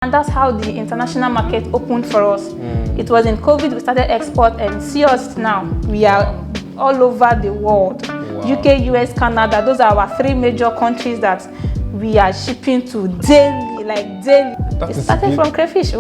And that's how the international market opened for us. It was in COVID we started export, and see us now. We are all over the world. UK, US, Canada, those are our 3 major countries that we are shipping to daily, like daily. It started from crayfish.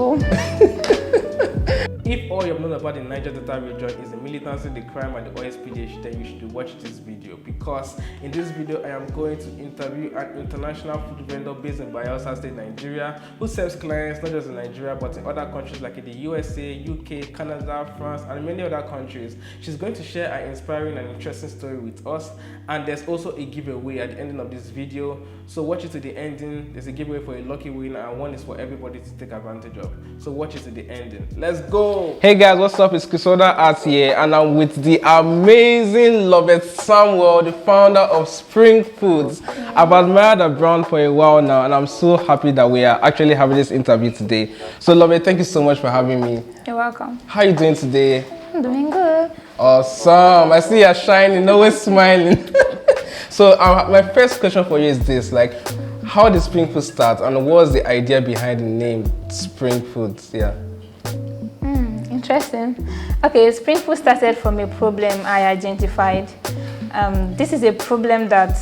If all you've known about the Niger Delta region is the militancy, the crime, and the OSPDH, then you should watch this video, because in this video I am going to interview an international food vendor based in Bayelsa State, Nigeria, who serves clients not just in Nigeria but in other countries like in the USA, UK, Canada, France, and many other countries. She's going to share an inspiring and interesting story with us, and there's also a giveaway at the ending of this video. So watch it to the ending. There's a giveaway for a lucky winner, and one is for everybody to take advantage of. So watch it to the ending. Let's go! Hey guys, what's up? It's ChrisWonderart here, and I'm with the amazing Lovett Samuel, the founder of Spring Foods. I've admired her brand for a while now, and I'm so happy that we are actually having this interview today. So Lovett, thank you so much for having me. You're welcome. How are you doing today? I'm doing good. Awesome. I see you're shining, always smiling. So my first question for you is this, like, how did Spring Foods start, and what was the idea behind the name Spring Foods? Yeah. Interesting. Okay, Spring Food started from a problem I identified. This is a problem that,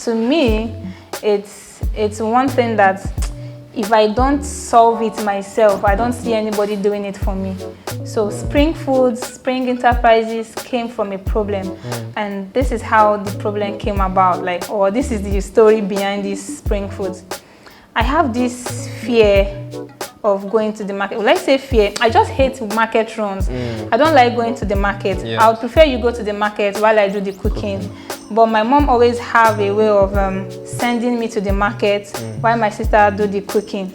to me, it's one thing that if I don't solve it myself, I don't see anybody doing it for me. So Spring Foods, Spring Enterprises came from a problem, and this is how the problem came about. Like, or this is the story behind this Spring Foods. I have this fear of going to the market. Well, let's say fear. I just hate market runs. I don't like going to the market. I would prefer you go to the market while I do the cooking. But my mom always have a way of sending me to the market while my sister do the cooking.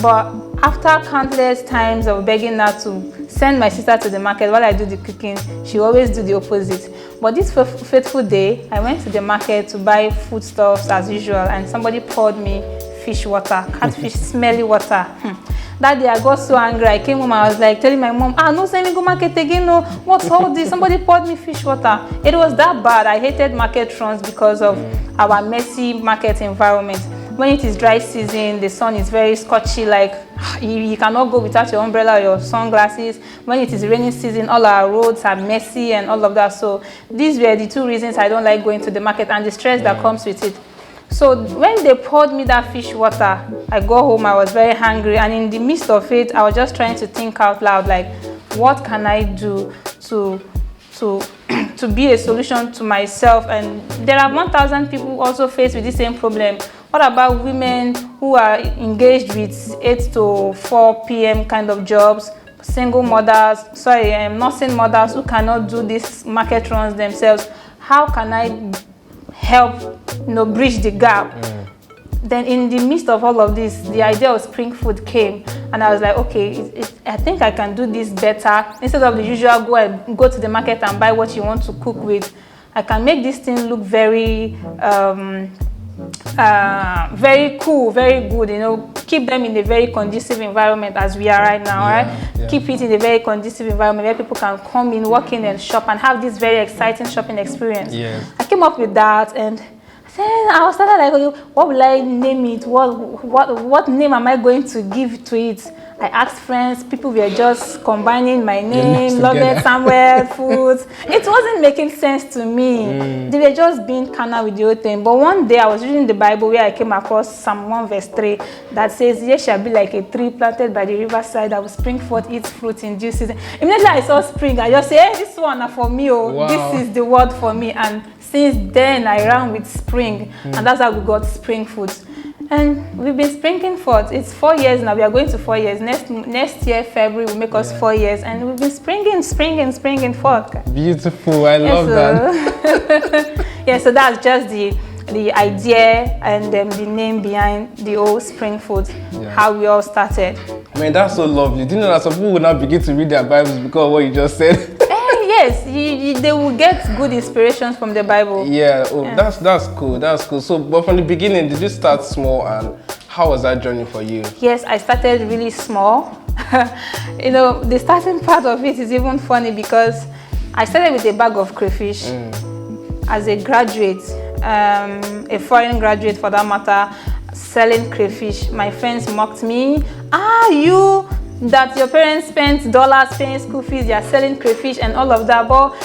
But after countless times of begging her to send my sister to the market while I do the cooking, she always do the opposite. But this fateful day, I went to the market to buy foodstuffs as usual, and somebody poured me fish water, catfish, smelly water. That day I got so angry. I came home, I was like telling my mom, no, send me go market again, no, what's all this? Somebody poured me fish water. It was that bad. I hated market runs because of our messy market environment. When it is dry season, the sun is very scorchy, like you cannot go without your umbrella or your sunglasses. When it is rainy season, all our roads are messy and all of that. So these were the 2 reasons I don't like going to the market, and the stress that comes with it. So when they poured me that fish water, I got home, I was very hungry, and in the midst of it, I was just trying to think out loud, like, what can I do to be a solution to myself? And there are 1,000 people also faced with the same problem. What about women who are engaged with 8 to 4 p.m. kind of jobs, single mothers, nursing mothers who cannot do these market runs themselves? How can I help, bridge the gap? Then in the midst of all of this, the idea of Spring Food came, and I was like, okay, I think I can do this better. Instead of the usual go to the market and buy what you want to cook with, I can make this thing look very very cool, very good, keep them in a very conducive environment as we are right now, right? Keep it in a very conducive environment where people can come in, walk in and shop and have this very exciting shopping experience. I came up with that, and I was started like, what will I name it? What name am I going to give to it? I asked friends, people were just combining my name, Lovett Samuel Foods. It wasn't making sense to me. They were just being carnal with the whole thing. But one day I was reading the Bible where I came across Psalm 1 verse 3 that says, "Ye shall be like a tree planted by the riverside that will spring forth its fruit in due season." Immediately I saw spring, I just said, hey, this one is for me. This is the word for me. And since then I ran with spring, and that's how we got Spring Foods. And we've been springing forth. It's 4 years now. We are going to 4 years. Next year, February, will make us 4 years. And we've been springing forth. Beautiful. I love that. So that's just the idea and the name behind the old Spring Foods, how we all started. I mean, that's so lovely. Do you know that some people will now begin to read their Bibles because of what you just said? Yes, they will get good inspirations from the Bible. That's cool. That's cool. So, but from the beginning, did you start small, and how was that journey for you? Yes, I started really small. The starting part of it is even funny because I started with a bag of crayfish as a graduate, a foreign graduate for that matter. selling crayfish. My friends mocked me. You that your parents spent dollars paying school fees, you're selling crayfish and all of that. But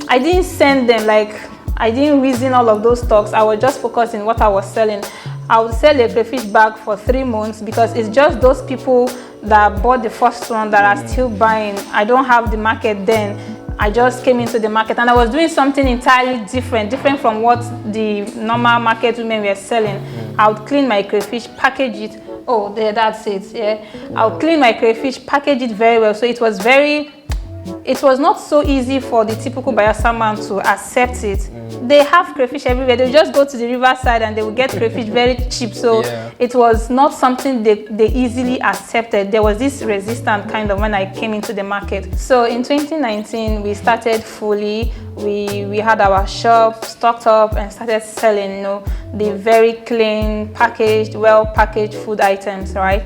I didn't send them, like I didn't reason all of those talks. I was just focused on what I was selling. I would sell a crayfish bag for 3 months because it's just those people that bought the first one that are still buying. I don't have the market then. I just came into the market and I was doing something entirely different from what the normal market women were selling. I would clean my crayfish, package it. Oh, there, that's it. Yeah, I would clean my crayfish, package it very well. So it was not so easy for the typical Bayelsa man to accept it. They have crayfish everywhere. They just go to the riverside and they will get crayfish very cheap. So it was not something they easily accepted. There was this resistance kind of when I came into the market. So in 2019, we started fully. We had our shop stocked up and started selling, you know, the very clean, packaged, well-packaged food items, right?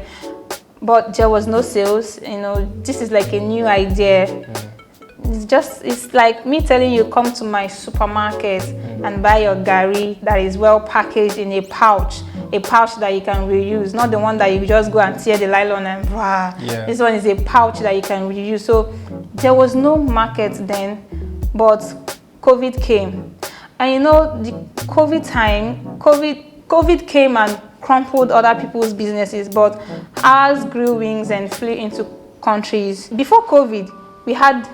But there was no sales. You know, this is like a new idea. It's like me telling you, come to my supermarket and buy your gari that is well packaged in a pouch that you can reuse, not the one that you just go and tear the nylon and This one is a pouch that you can reuse. So there was no market then, but COVID came. And you know, the COVID came and crumpled other people's businesses, but ours grew wings and flew into countries. Before COVID, we had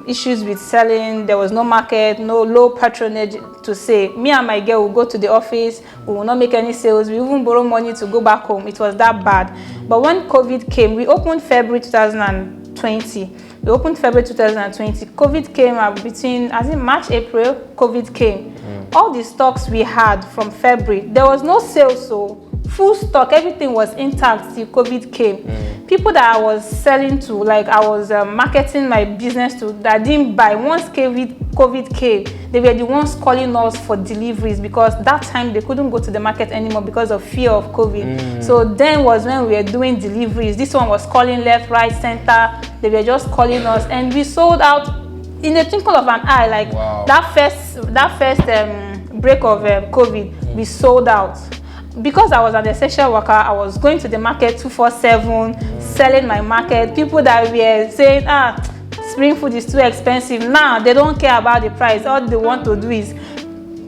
issues with selling. There was no market, no low patronage to say. Me and my girl will go to the office, we will not make any sales, we even borrow money to go back home. It was that bad. But when COVID came, we opened February 2020. COVID came up between, as in March, April, COVID came. All the stocks we had from February, there was no sales, so full stock, everything was intact till COVID came. People that I was selling to, like I was marketing my business to, that didn't buy, once COVID came, they were the ones calling us for deliveries because that time they couldn't go to the market anymore because of fear of COVID. So then was when we were doing deliveries. This one was calling left, right, center. They were just calling us and we sold out in the twinkle of an eye. Like that first break of COVID, we sold out. Because I was an essential worker, I was going to the market 24/7, selling my market. People that were saying, spring food is too expensive. Now they don't care about the price. All they want to do is,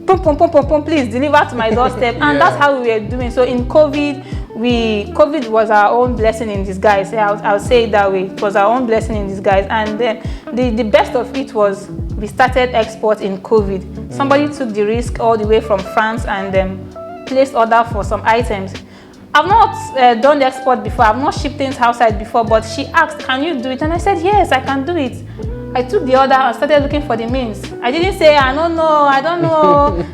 please deliver to my doorstep. And that's how we were doing. So in COVID was our own blessing in disguise. I'll say it that way. It was our own blessing in disguise. And then the best of it was we started export in COVID. Somebody took the risk all the way from France and placed order for some items. I've not done the export before. I've not shipped things outside before, but she asked, can you do it? And I said, yes, I can do it. I took the order and started looking for the means. I didn't say, I don't know.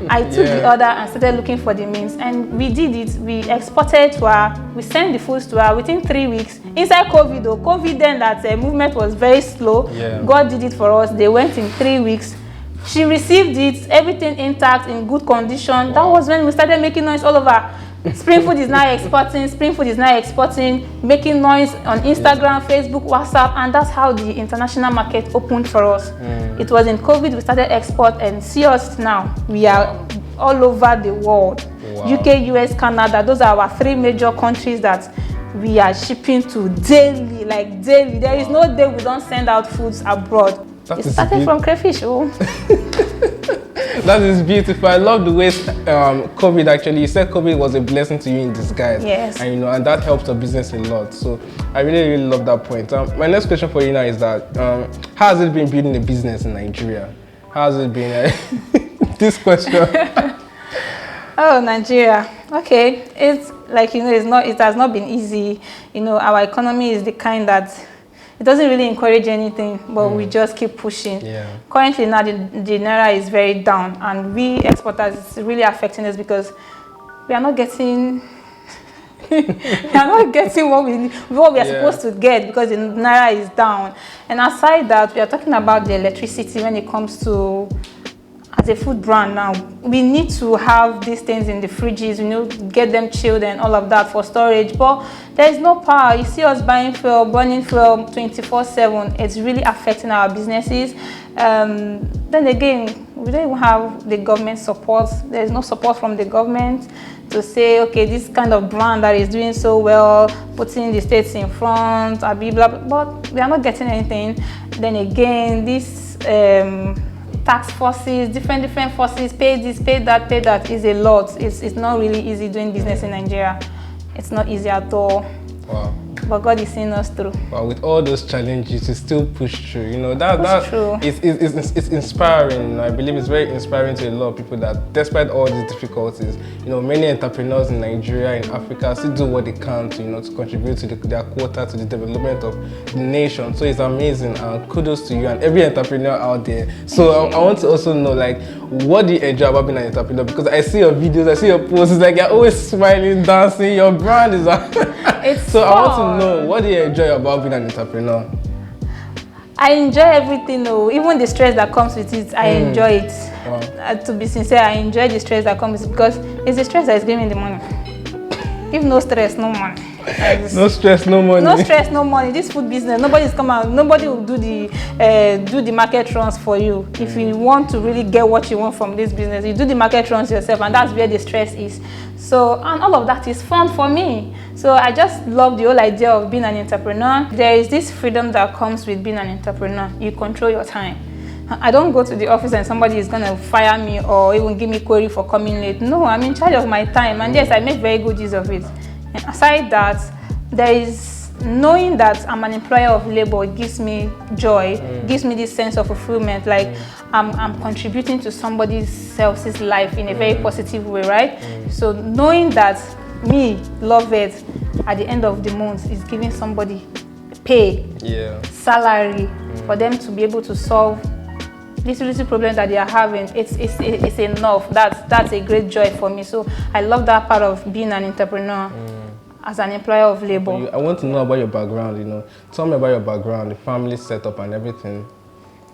I took the order and started looking for the means. And we did it. We exported to her. We sent the foods to her within 3 weeks. Inside COVID, though. COVID then, that movement was very slow. God did it for us. They went in 3 weeks. She received it, everything intact, in good condition. That was when we started making noise all over. Spring Food is now exporting, making noise on Instagram, Facebook, WhatsApp, and that's how the international market opened for us. It was in COVID we started export, and see us now. We are all over the world. UK, US, Canada, those are our 3 major countries that we are shipping to daily, like daily. There is no day we don't send out foods abroad. It started from crayfish. That is beautiful. I love the way COVID actually, you said COVID was a blessing to you in disguise. Yes. And and that helped your business a lot. So I really love that point. My next question for you now is that how has it been building a business in Nigeria? How has it been? This question. Oh, Nigeria. Okay. It's like, it has not been easy. Our economy is the kind that it doesn't really encourage anything, but we just keep pushing. Currently now the naira is very down, and we exporters, it's really affecting us because we are not getting what we are supposed to get because the naira is down. And aside that, we are talking about the electricity when it comes to, as a food brand now, we need to have these things in the fridges, get them chilled and all of that for storage, but there is no power. You see us buying fuel, burning fuel 24/7. It's really affecting our businesses. Then again, we don't even have the government support. There is no support from the government to say, okay, this kind of brand that is doing so well, putting the states in front, blah, blah, but we are not getting anything. Then again, this tax forces, different forces, pay this, pay that is a lot. It's not really easy doing business in Nigeria. It's not easy at all. Wow. But God is seeing us through. But with all those challenges, you still push through. You know, that's true. It's inspiring. I believe it's very inspiring to a lot of people that despite all these difficulties, you know, many entrepreneurs in Nigeria, in Africa, still do what they can to, you know, to contribute to their quota to the development of the nation. So it's amazing, and kudos to you and every entrepreneur out there. So I want to also know, like, what do you enjoy about being an entrepreneur? Because I see your videos, I see your posts, it's like you're always smiling, dancing, your brand is so I want to know, what do you enjoy about being an entrepreneur? I enjoy everything, even the stress that comes with it, I enjoy it. Wow. To be sincere, I enjoy the stress that comes with it because it's the stress that is giving me the money. If no stress, no money. No stress, no money. No stress, no money. This food business, nobody's come out. Nobody will do the market runs for you. If you want to really get what you want from this business, you do the market runs yourself, and that's where the stress is. So, and all of that is fun for me. So I just love the whole idea of being an entrepreneur. There is this freedom that comes with being an entrepreneur. You control your time. I don't go to the office and somebody is going to fire me or even give me query for coming late. No, I'm in charge of my time, and yes, I make very good use of it. And aside that, there is knowing that I'm an employer of labor. It gives me joy, gives me this sense of fulfillment, like I'm contributing to somebody else's life in a very positive way, right? So knowing that me, love it, at the end of the month is giving somebody pay, salary, for them to be able to solve this little problem that they are having. It's enough. That's a great joy for me. So I love that part of being an entrepreneur as an employer of labor. I want to know about your background, you know. Tell me about your background, the family setup and everything.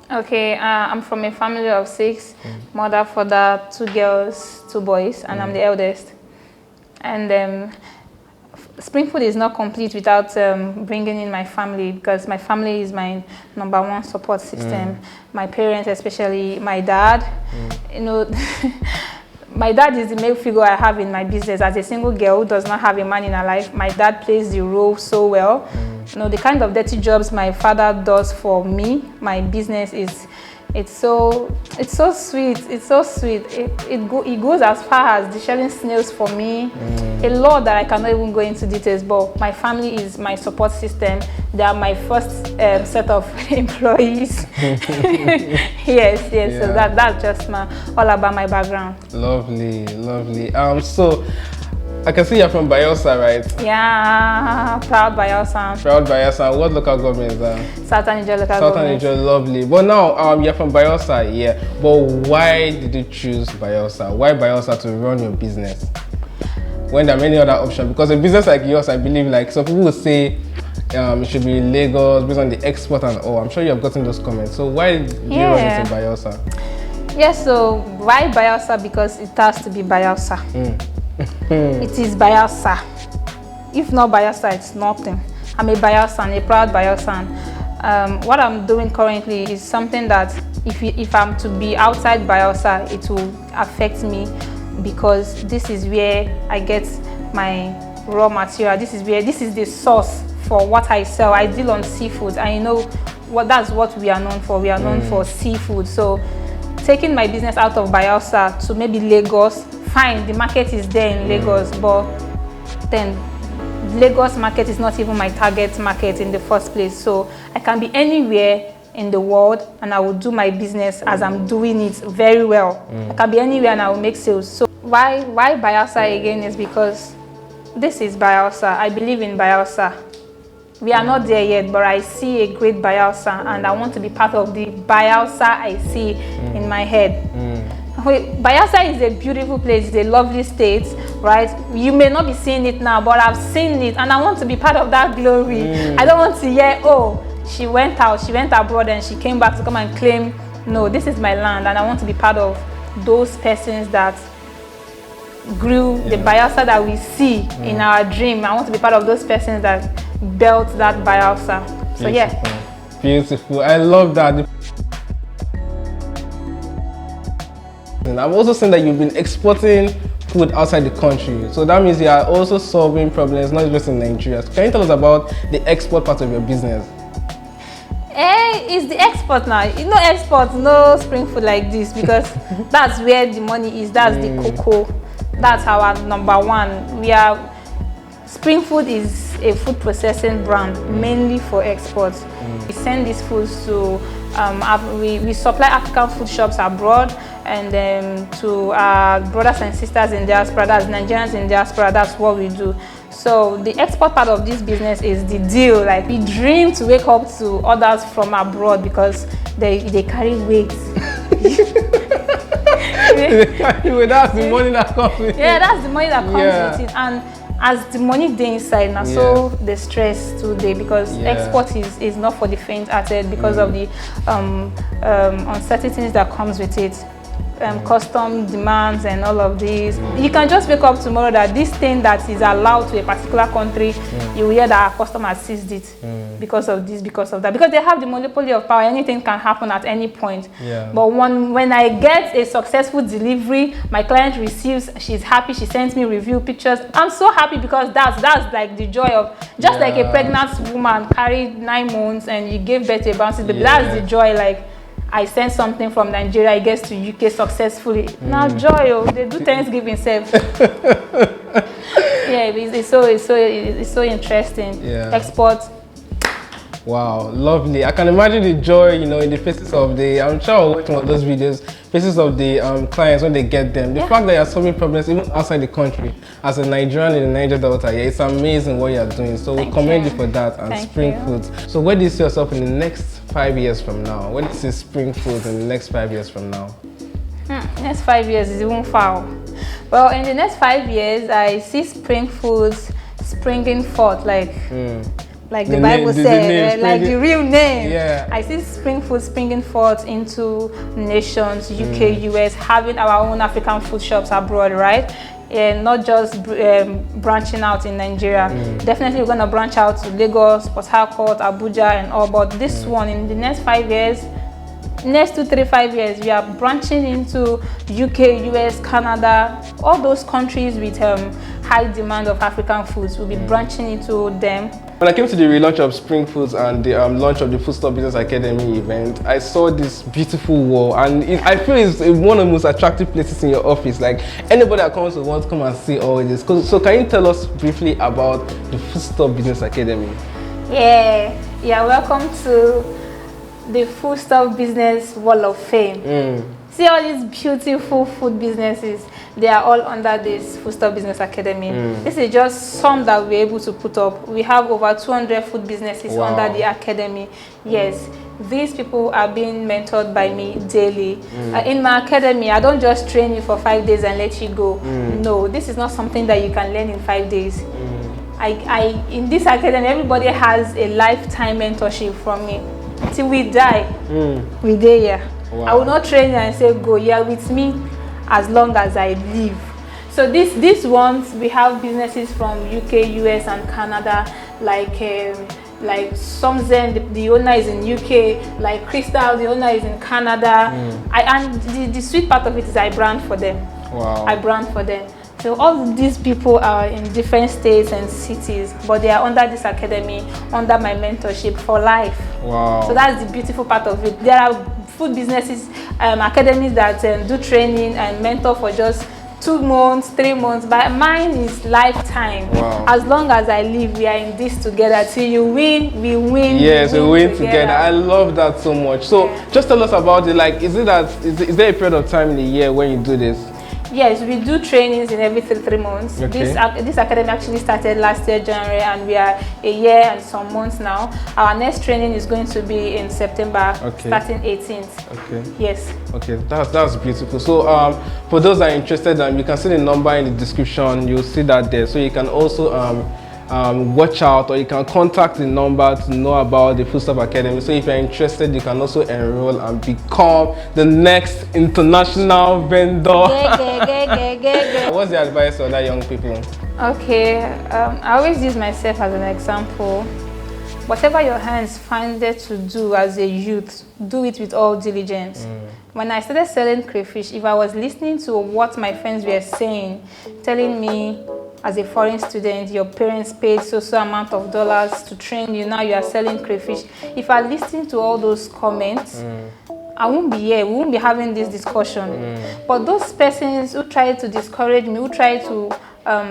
Okay, I'm from a family of 6, mother, father, 2 girls, 2 boys, and I'm the eldest. And Spring Food is not complete without bringing in my family, because my family is my #1 support system. My parents, especially my dad, you know, my dad is the male figure I have in my business. As a single girl who does not have a man in her life, my dad plays the role so well. You know, the kind of dirty jobs my father does for me, my business it's so sweet. It's so sweet. It goes as far as the shelling snails for me. A lot that I cannot even go into details, but my family is my support system. They are my first set of employees. yes. So that's just all about my background. Lovely. So I can see you're from Bayelsa, right? Yeah, proud Bayelsa. Proud Bayelsa. What local government is that? Southern Niger local Southern government. Niger, lovely. But now, you're from Bayelsa, yeah. But why did you choose Bayelsa? Why Bayelsa to run your business when there are many other options? Because a business like yours, I believe, like some people would say, it should be Lagos based on the export and all. I'm sure you have gotten those comments. So why did you run it in Bayelsa? Yes, so why Bayelsa? Because it has to be Bayelsa. It is Bayelsa. If not Bayelsa, it's nothing. I'm a Bayelsan, a proud Bayelsan. What I'm doing currently is something that if I'm to be outside Bayelsa, it will affect me, because this is where I get my raw material. This is the source for what I sell. I deal on seafood, and you know that's what we are known for. We are known for seafood. So taking my business out of Bayelsa to maybe Lagos, fine, the market is there in Lagos, but then Lagos market is not even my target market in the first place. So I can be anywhere in the world and I will do my business as I'm doing it very well. I can be anywhere and I will make sales. So why Bayelsa again is because this is Bayelsa. I believe in Bayelsa. We are not there yet, but I see a great Bayelsa, and I want to be part of the Bayelsa I see in my head. Bayelsa is a beautiful place. It's a lovely state, right? You may not be seeing it now, but I've seen it, and I want to be part of that glory. I don't want to hear, oh, she went abroad and she came back to come and claim. No, this is my land, and I want to be part of those persons that grew the Bayelsa that we see in our dream. I want to be part of those persons that built that Bayelsa. So Beautiful. I love that. And I've also seen that you've been exporting food outside the country. So that means you are also solving problems not just in Nigeria. So can you tell us about the export part of your business? It's the export now. You know, export, no spring food like this, because that's where the money is. That's the cocoa. That's our number one. Spring Food is a food processing brand mainly for exports. We send these foods to we supply African food shops abroad, and to our brothers and sisters in diaspora, that's Nigerians in diaspora. That's what we do. So the export part of this business is the deal. Like, we dream to wake up to others from abroad because they carry weight. That's the money that comes with it. Yeah, that's the money that comes with it. And as the money they inside now, so the stress today, because export is not for the faint-hearted because of the uncertainties that comes with it. Custom demands and all of these. You can just wake up tomorrow that this thing that is allowed to a particular country, you will hear that our customer seized it because of this, because of that. Because they have the monopoly of power, anything can happen at any point. But when I get a successful delivery, my client receives, she's happy, she sends me review pictures. I'm so happy because that's like the joy of, just like a pregnant woman carried 9 months and you gave birth to a bouncy baby. That's the joy. Like, I send something from Nigeria, it gets to UK successfully. Now joy, they do Thanksgiving self. It's so interesting. Export. Wow, lovely. I can imagine the joy, you know, in the faces of the, I'm sure I'll watch one of those videos, faces of the clients when they get them. The fact that you're solving problems even outside the country, as a Nigerian in the Niger Delta, it's amazing what you're doing. So we commend you for that, and Spring Foods. So where do you see yourself in the next 5 years from now? Where do you see Spring Foods in the next 5 years from now? Next 5 years is even far. Well, in the next 5 years, I see Spring Foods springing forth, like the Bible said, like the real name. I see Spring Food springing forth into nations, UK, US, having our own African food shops abroad, right? And not just branching out in Nigeria. Definitely we're going to branch out to Lagos, Port Harcourt, Abuja and all, but this one in the next 5 years, next 2, 3, 5 years, we are branching into UK, US, Canada, all those countries with high demand of African foods. We'll be branching into them. When I came to the relaunch of Spring Foods and the launch of the Foodstuff Business Academy event, I saw this beautiful wall, and I feel it's one of the most attractive places in your office. Like, anybody that comes to want to come and see all this. So can you tell us briefly about the Foodstuff Business Academy? Welcome to the Foodstuff Business Wall of Fame. See all these beautiful food businesses, they are all under this Foodstuff Business Academy. This is just some that we're able to put up. We have over 200 food businesses under the academy. Yes, these people are being mentored by me daily. In my academy, I don't just train you for 5 days and let you go. No, this is not something that you can learn in 5 days. In this academy, everybody has a lifetime mentorship from me. Till we die, we there here. I will not train you and say, go, you're with me as long as I live. So these ones, we have businesses from UK, US and Canada, like Somzen, the owner is in UK, like Crystal, the owner is in Canada. And the sweet part of it is I brand for them. I brand for them. So all these people are in different states and cities, but they are under this academy, under my mentorship for life. So that's the beautiful part of it. There are food businesses, academies that do training and mentor for just 2 months, 3 months, but mine is lifetime. As long as I live, we are in this together. Till you win, we win. Yes, we win together. I love that so much. So just tell us about it. Like, is there a period of time in the year when you do this? Yes, we do trainings in every 3 months. This academy actually started last year, January, and we are a year and some months now. Our next training is going to be in September, starting 18th. Yes. Okay, that's beautiful. So for those that are interested, you can see the number in the description. You'll see that there. So you can also watch out, or you can contact the number to know about the Foodstuff Academy. So if you're interested, you can also enroll and become the next international vendor. What's the advice to other young people? Okay, I always use myself as an example. whatever your hands find it to do as a youth, do it with all diligence. When I started selling crayfish, if I was listening to what my friends were saying, telling me as a foreign student, your parents paid so amount of dollars to train you, now you are selling crayfish. If I listen to all those comments, I won't be here, we won't be having this discussion. But those persons who try to discourage me, who try to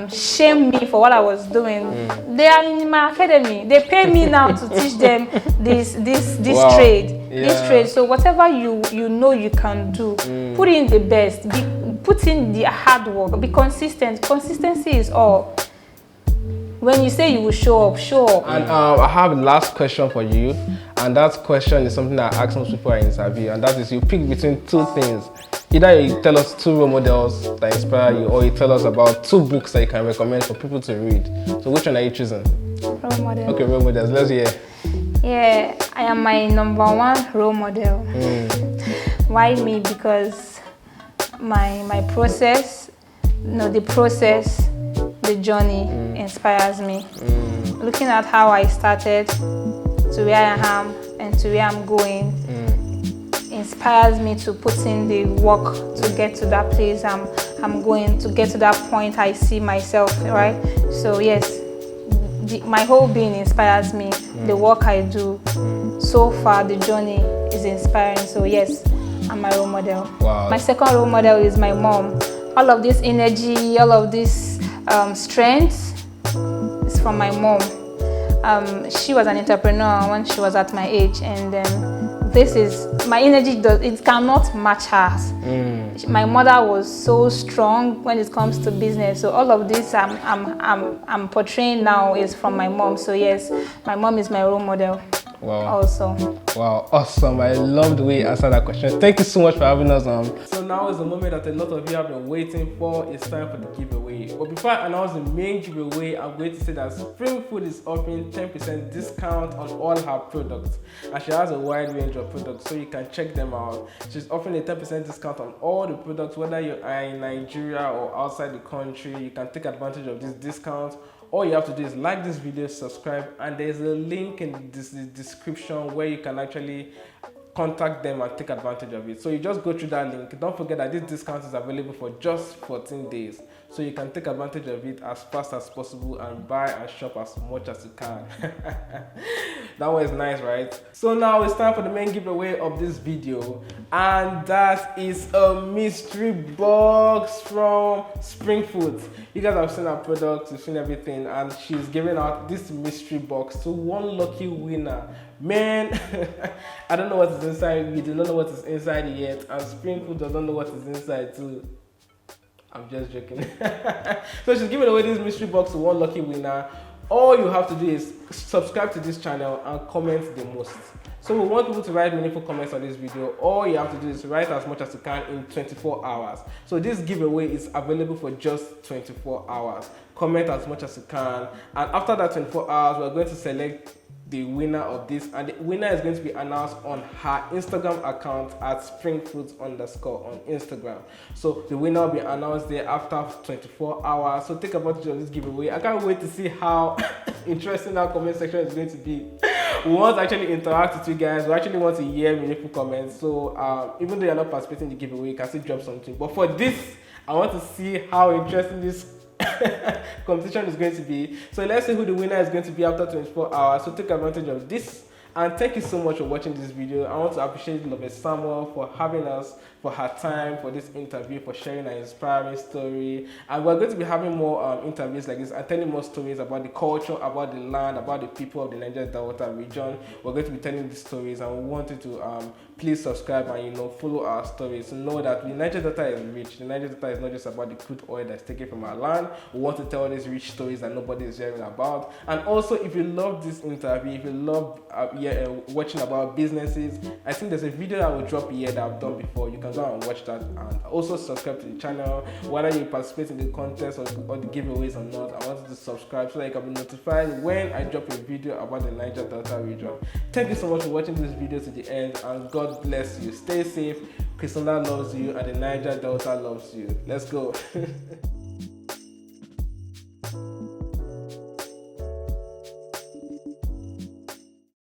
shame me for what I was doing, they are in my academy. They pay me now to teach them this trade. This trade. So whatever you know you can do, put in the best, put in the hard work, be consistent. Consistency is all. When you say you will show up, show up. And I have a last question for you, and that question is something that I ask most people I interview, and that is, you pick between two things. Either you tell us 2 role models that inspire you, or you tell us about 2 books that you can recommend for people to read. So which one are you choosing? Role model. Okay, role models. Let's hear. Yeah, I am my #1 role model. Why me? Because my process, the journey inspires me. Looking at how I started to where I am and to where I'm going inspires me to put in the work to get to that place I'm going, to get to that point I see myself, right? So yes, my whole being inspires me. The work I do so far, the journey is inspiring. So yes, I'm my role model. Wow. My second role model is my mom. All of this energy, all of this strength is from my mom. She was an entrepreneur when she was at my age, and this is my energy. It cannot match hers. My mother was so strong when it comes to business. So all of this I'm portraying now is from my mom. So yes, my mom is my role model. Wow. Also. Wow, awesome. I love the way you answered that question. Thank you so much for having us on. So now is the moment that a lot of you have been waiting for. It's time for the giveaway. But before I announce the main giveaway, I'm going to say that Spring Food is offering 10% discount on all her products. And she has a wide range of products, so you can check them out. She's offering a 10% discount on all the products, whether you are in Nigeria or outside the country. You can take advantage of this discount. All you have to do is like this video, subscribe, and there's a link in the description where you can actually contact them and take advantage of it. So you just go through that link. Don't forget that this discount is available for just 14 days. So you can take advantage of it as fast as possible and buy and shop as much as you can. That was nice, right? So now it's time for the main giveaway of this video, and that is a mystery box from Spring Food. You guys have seen our products, you've seen everything, and she's giving out this mystery box to one lucky winner. Man, I don't know what is inside. We do not know what is inside yet, and Spring Food doesn't know what is inside too. I'm just joking. So she's giving away this mystery box to one lucky winner. All you have to do is subscribe to this channel and comment the most. So we want people to write meaningful comments on this video. All you have to do is write as much as you can in 24 hours. So this giveaway is available for just 24 hours. Comment as much as you can. And after that 24 hours, we're going to select the winner of this, and the winner is going to be announced on her Instagram account at springfoods_ on Instagram. So the winner will be announced there after 24 hours. So take advantage of this giveaway. I can't wait to see how interesting our comment section is going to be. We want to actually interact with you guys. We actually want to hear meaningful comments. So even though you're not participating in the giveaway, you can still drop something. But for this, I want to see how interesting this competition is going to be. So let's see who the winner is going to be after 24 hours. So take advantage of this, and thank you so much for watching this video. I want to appreciate Loveth Samuel for having us, for her time, for this interview, for sharing an inspiring story. And we're going to be having more interviews like this and telling more stories about the culture, about the land, about the people of the Niger Delta region. We're going to be telling these stories, and we want you to please subscribe and follow our stories to know that the Niger Delta is rich. The Niger Delta is not just about the crude oil that's taken from our land. We want to tell these rich stories that nobody is hearing about. And also, if you love this interview, if you love watching about businesses, I think there's a video I will drop here that I've done before. You can go and watch that, and also subscribe to the channel. Whether you participate in the contest or the giveaways or not, I want you to subscribe so that you can be notified when I drop a video about the Niger Delta region. Thank you so much for watching this video to the end, and God bless you. Stay safe. ChrisWonderart loves you, and the Niger Delta loves you. Let's go.